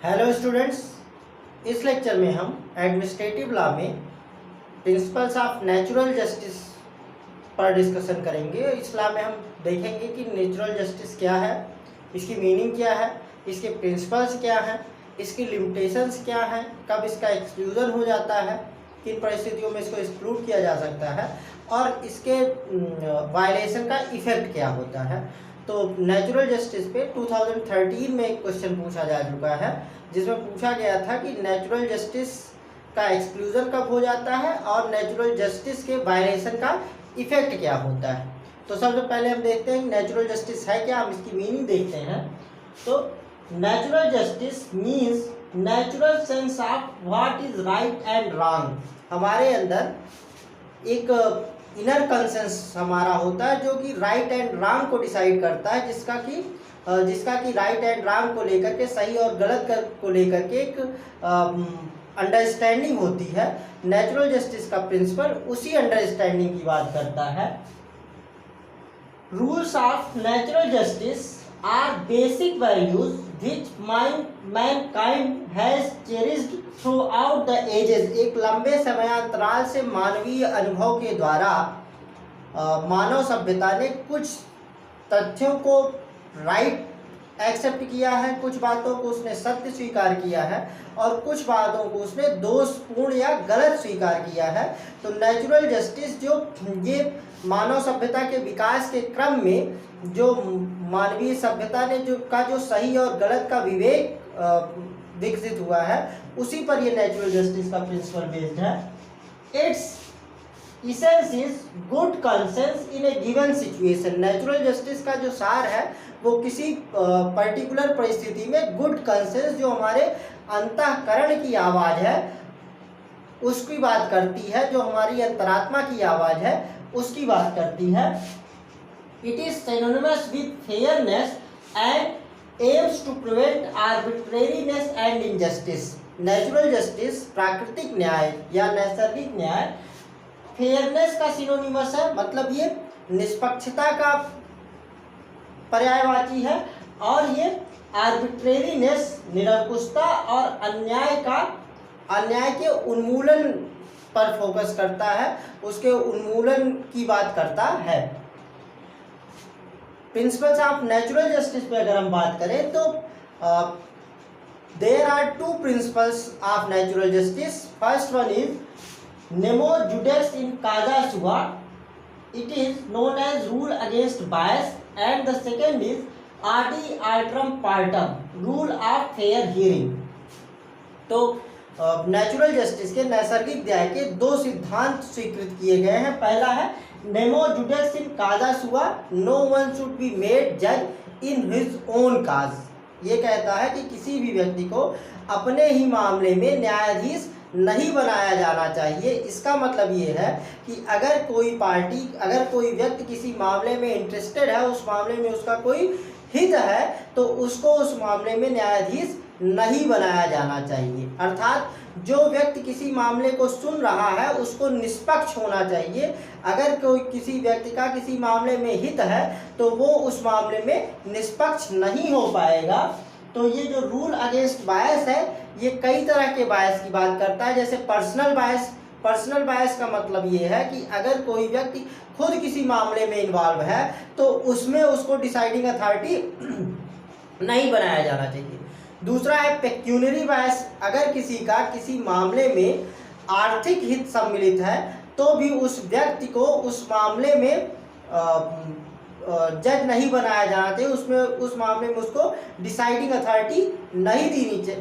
Hello students, इस lecture में हम एडमिनिस्ट्रेटिव लॉ में प्रिंसिपल्स ऑफ नेचुरल जस्टिस पर डिस्कशन करेंगे। इस लॉ में हम देखेंगे कि नेचुरल जस्टिस क्या है, इसकी मीनिंग क्या है, इसके प्रिंसिपल्स क्या हैं, इसकी लिमिटेशंस क्या हैं, कब इसका एक्सक्लूजन हो जाता है, किन परिस्थितियों में इसको एक्सक्लूड किया जा सकता है और इसके वायलेशन का इफेक्ट क्या होता है। तो नेचुरल जस्टिस पे 2013 में एक क्वेश्चन पूछा जा चुका है, जिसमें पूछा गया था कि नेचुरल जस्टिस का एक्सक्लूजन कब हो जाता है और नेचुरल जस्टिस के वायलेशन का इफेक्ट क्या होता है। तो सबसे पहले हम देखते हैं नेचुरल जस्टिस है क्या, हम इसकी मीनिंग देखते हैं। तो natural justice means natural sense of what is right and wrong. हमारे अंदर एक इनर कंसेंस हमारा होता है जो कि राइट एंड रॉन्ग को डिसाइड करता है, जिसका कि राइट एंड रॉन्ग को लेकर के, सही और गलत को लेकर के एक अंडरस्टैंडिंग होती है। नेचुरल जस्टिस का प्रिंसिपल उसी अंडरस्टैंडिंग की बात करता है। Rules of natural justice are basic values which mankind has cherished throughout the ages। एक लंबे समयांतराल से मानवीय अनुभव के द्वारा मानव सभ्यता ने कुछ तथ्यों को राइट एक्सेप्ट किया है, कुछ बातों को उसने सत्य स्वीकार किया है और कुछ बातों को उसने दोषपूर्ण या गलत स्वीकार किया है। तो नेचुरल जस्टिस जो ये मानव सभ्यता के विकास के क्रम में जो मानवीय सभ्यता ने जो सही और गलत का विवेक विकसित हुआ है, उसी पर ये नेचुरल जस्टिस का प्रिंसिपल बेस्ड है। It's essence is good conscience in A given situation. Natural justice का जो सार है वो किसी पर्टिकुलर परिस्थिति में गुड कंसेंस, जो हमारे अंतःकरण की आवाज़ है उसकी बात करती है, जो हमारी अंतरात्मा की आवाज़ है उसकी बात करती है। It is synonymous with fairness and aims to prevent arbitrariness and injustice। Natural justice प्राकृतिक न्याय या नैसर्गिक न्याय फेयरनेस का सिनोनिमस है, मतलब ये निष्पक्षता का पर्यायवाची है, और ये आर्बिट्रेरीनेस निरंकुशता और अन्याय के उन्मूलन पर फोकस करता है, उसके उन्मूलन की बात करता है। प्रिंसिपल्स ऑफ नेचुरल जस्टिस पे अगर हम बात करें तो there are two principles of natural justice. First one is nemo judex in causa sua, it is known as rule against bias, and the second is audi alteram partem, rule of fair hearing. तो natural justice के नैसर्गिक न्याय के दो सिद्धांत स्वीकृत किए गए हैं। पहला है nemo judex in causa sua, no one should be made जज इन हिज ओन काज। ये कहता है कि किसी भी व्यक्ति को अपने ही मामले में न्यायाधीश नहीं बनाया जाना चाहिए। इसका मतलब ये है कि अगर कोई व्यक्ति किसी मामले में इंटरेस्टेड है, उस मामले में उसका कोई हित है, तो उसको उस मामले में न्यायाधीश नहीं बनाया जाना चाहिए। अर्थात जो व्यक्ति किसी मामले को सुन रहा है उसको निष्पक्ष होना चाहिए। अगर कोई किसी व्यक्ति का किसी मामले में हित है तो वो उस मामले में निष्पक्ष नहीं हो पाएगा। तो ये जो रूल अगेंस्ट बायस है, ये कई तरह के बायस की बात करता है, जैसे पर्सनल बायस। पर्सनल बायस का मतलब ये है कि अगर कोई व्यक्ति खुद किसी मामले में इन्वॉल्व है तो उसमें उसको डिसाइडिंग अथॉरिटी नहीं बनाया जाना चाहिए। दूसरा है पेक्यूनरी बायस। अगर किसी का किसी मामले में आर्थिक हित सम्मिलित है तो भी उस व्यक्ति को उस मामले में जज नहीं बनाया जाना चाहिए, उस मामले में उसको डिसाइडिंग अथॉरिटी नहीं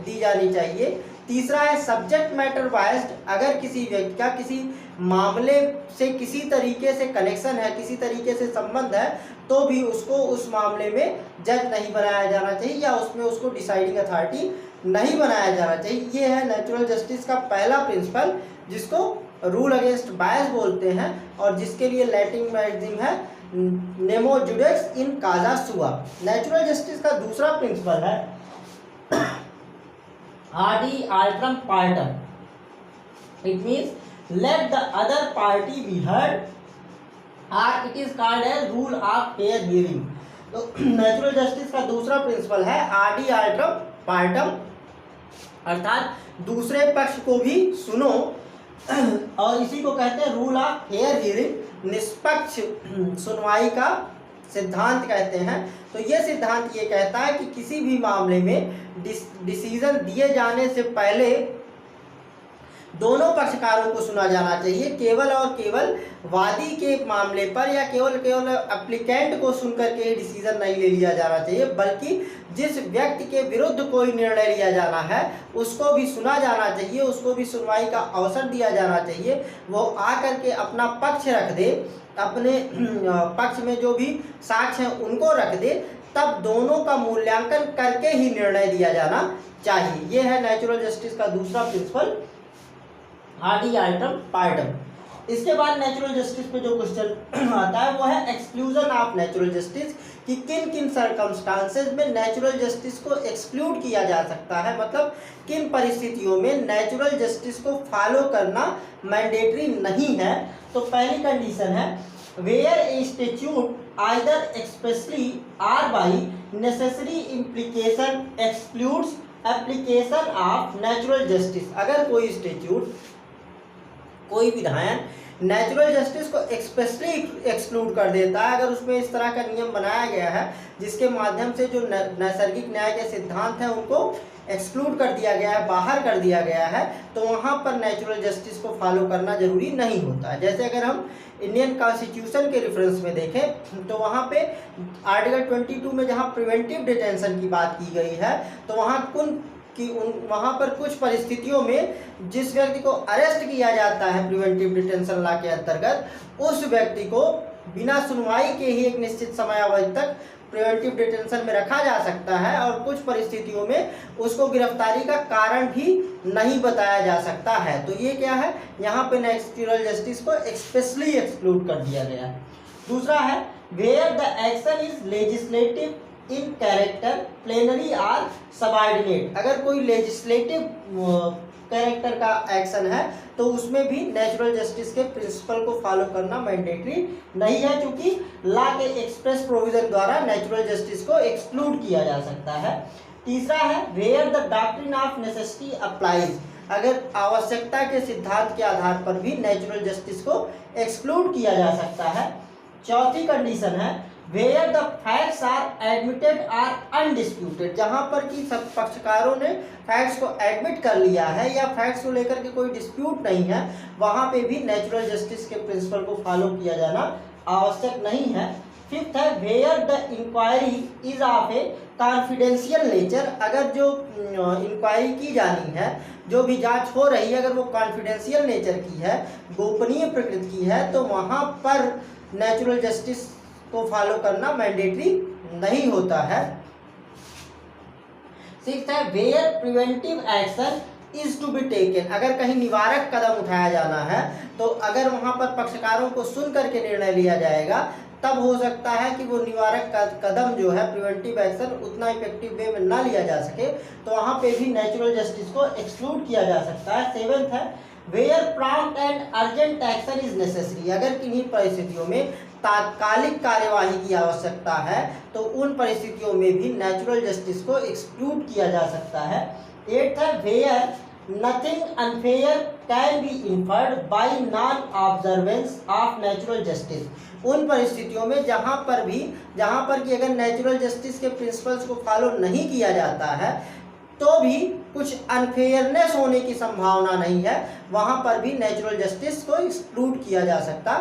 दी जानी चाहिए। तीसरा है सब्जेक्ट मैटर बायस्ड। अगर किसी व्यक्ति का किसी मामले से किसी तरीके से कनेक्शन है, किसी तरीके से संबंध है, तो भी उसको उस मामले में जज नहीं बनाया जाना चाहिए या उसमें उसको डिसाइडिंग अथॉरिटी नहीं बनाया जाना चाहिए। ये है नेचुरल जस्टिस का पहला प्रिंसिपल, जिसको रूल अगेंस्ट बायस बोलते हैं और जिसके लिए लैटिन मैक्सिम है nemo judex in causa sua. Natural justice का दूसरा प्रिंसिपल है audi alteram partem. It means let the other party be heard, और it is called as rule of fair hearing. तो नेचुरल जस्टिस का दूसरा principle है audi alteram partum. अर्थात दूसरे पक्ष को भी सुनो, और इसी को कहते हैं रूल ऑफ फेयर हियरिंग, निष्पक्ष सुनवाई का सिद्धांत कहते हैं। तो ये सिद्धांत ये कहता है कि किसी भी मामले में डिसीजन दिए जाने से पहले दोनों पक्षकारों को सुना जाना चाहिए। केवल और केवल वादी के मामले पर या केवल एप्लीकेंट को सुनकर के डिसीजन नहीं ले लिया जाना चाहिए, बल्कि जिस व्यक्ति के विरुद्ध कोई निर्णय लिया जाना है उसको भी सुना जाना चाहिए, उसको भी सुनवाई का अवसर दिया जाना चाहिए। वो आकर के अपना पक्ष रख दे, अपने पक्ष में जो भी साक्ष्य हैं उनको रख दे, तब दोनों का मूल्यांकन करके ही निर्णय दिया जाना चाहिए। ये है नेचुरल जस्टिस का दूसरा प्रिंसिपल, आदि आइटम पार्टम। इसके बाद नेचुरल जस्टिस पे जो क्वेश्चन आता है वो है एक्सक्लूजन ऑफ नेचुरल जस्टिस, कि किन किन सर्कमस्टांसेस में नेचुरल जस्टिस को एक्सक्लूड किया जा सकता है, मतलब किन परिस्थितियों में नेचुरल जस्टिस को फॉलो करना मैंडेटरी नहीं है। तो पहली कंडीशन है where a statute either expressly or by necessary implication excludes application of natural justice. अगर कोई स्टैट्यूट, कोई विधायन नेचुरल जस्टिस को एक्सप्रेसली एक्सक्लूड कर देता है, अगर उसमें इस तरह का नियम बनाया गया है जिसके माध्यम से जो नैसर्गिक न्याय के सिद्धांत हैं उनको एक्सक्लूड कर दिया गया है, बाहर कर दिया गया है, तो वहाँ पर नेचुरल जस्टिस को फॉलो करना जरूरी नहीं होता है। जैसे अगर हम इंडियन कॉन्स्टिट्यूशन के रेफरेंस में देखें तो वहाँ पे आर्टिकल 22 में जहाँ प्रिवेंटिव डिटेंशन की बात की गई है, तो वहाँ पर कुछ परिस्थितियों में जिस व्यक्ति को अरेस्ट किया जाता है प्रिवेंटिव डिटेंशन लॉ के अंतर्गत, उस व्यक्ति को बिना सुनवाई के ही एक निश्चित समयावधि तक प्रिवेंटिव डिटेंशन में रखा जा सकता है, और कुछ परिस्थितियों में उसको गिरफ्तारी का कारण भी नहीं बताया जा सकता है। तो ये क्या है, यहाँ पे नेचुरल जस्टिस को एक्सप्रेसली एक्सक्लूड कर दिया गया है। दूसरा है where the action is legislative in character, plenary और सबऑर्डिनेट। अगर कोई लेजिस्लेटिव कैरेक्टर का एक्शन है तो उसमें भी नेचुरल जस्टिस के प्रिंसिपल को फॉलो करना मैंडेटरी नहीं है, क्योंकि लॉ के एक्सप्रेस प्रोविजन द्वारा नेचुरल जस्टिस को एक्सक्लूड किया जा सकता है। तीसरा है where the doctrine of necessity applies. अगर आवश्यकता के सिद्धांत के आधार पर भी नेचुरल जस्टिस को एक्सक्लूड किया जा सकता है। चौथी कंडीशन है where the facts are admitted or undisputed. जहाँ पर कि सब पक्षकारों ने फैक्ट्स को एडमिट कर लिया है या फैक्ट्स को लेकर के कोई डिस्प्यूट नहीं है, वहाँ पे भी नेचुरल जस्टिस के प्रिंसिपल को फॉलो किया जाना आवश्यक नहीं है। फिफ्थ है where the inquiry is of a confidential nature. अगर जो इंक्वायरी की जानी है, जो भी जांच हो रही है, अगर वो कॉन्फिडेंशियल नेचर की है, गोपनीय प्रकृति की है, तो वहाँ पर नेचुरल जस्टिस को फॉलो करना मैंडेटरी नहीं होता है। सिक्स्थ है where preventive action is to be taken. अगर कहीं निवारक कदम उठाया जाना है तो अगर वहां पर पक्षकारों को सुन करके निर्णय लिया जाएगा, तब हो सकता है कि वो निवारक कदम जो है, प्रिवेंटिव एक्शन, उतना इफेक्टिव वे में ना लिया जा सके, तो वहाँ पे भी नेचुरल जस्टिस को एक्सक्लूड किया जा सकता है। सेवेंथ है where prompt and urgent action is necessary. अगर किन्हीं परिस्थितियों में तात्कालिक कार्यवाही की आवश्यकता है तो उन परिस्थितियों में भी नेचुरल जस्टिस को एक्सक्लूड किया जा सकता है। एट्थ है where nothing unfair can be inferred by non observance of natural justice. उन परिस्थितियों में जहाँ पर कि अगर नेचुरल जस्टिस के प्रिंसिपल्स को फॉलो नहीं किया जाता है तो भी कुछ अनफेयरनेस होने की संभावना नहीं है, वहाँ पर भी नेचुरल जस्टिस को एक्सक्लूड किया जा सकता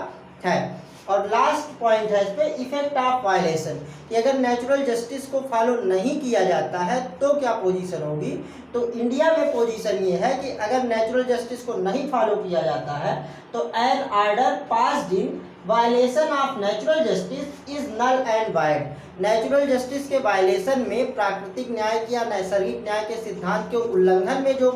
है। और लास्ट पॉइंट है इस पे इफेक्ट ऑफ वायलेशन, कि अगर नेचुरल जस्टिस को फॉलो नहीं किया जाता है तो क्या पोजीशन होगी। तो इंडिया में पोजीशन ये है कि अगर नेचुरल जस्टिस को नहीं फॉलो किया जाता है तो an order passed in violation of natural justice is null and void. Natural justice के वायलेशन में, प्राकृतिक न्याय की या नैसर्गिक न्याय के सिद्धांत के उल्लंघन में जो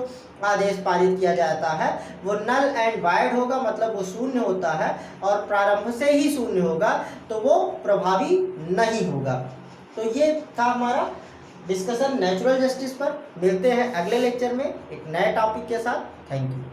आदेश पारित किया जाता है वो नल एंड वाइड होगा, मतलब वो शून्य होता है और प्रारंभ से ही शून्य होगा, तो वो प्रभावी नहीं होगा। तो ये था हमारा डिस्कशन नेचुरल जस्टिस पर। मिलते हैं अगले लेक्चर में एक नए टॉपिक के साथ। Thank you.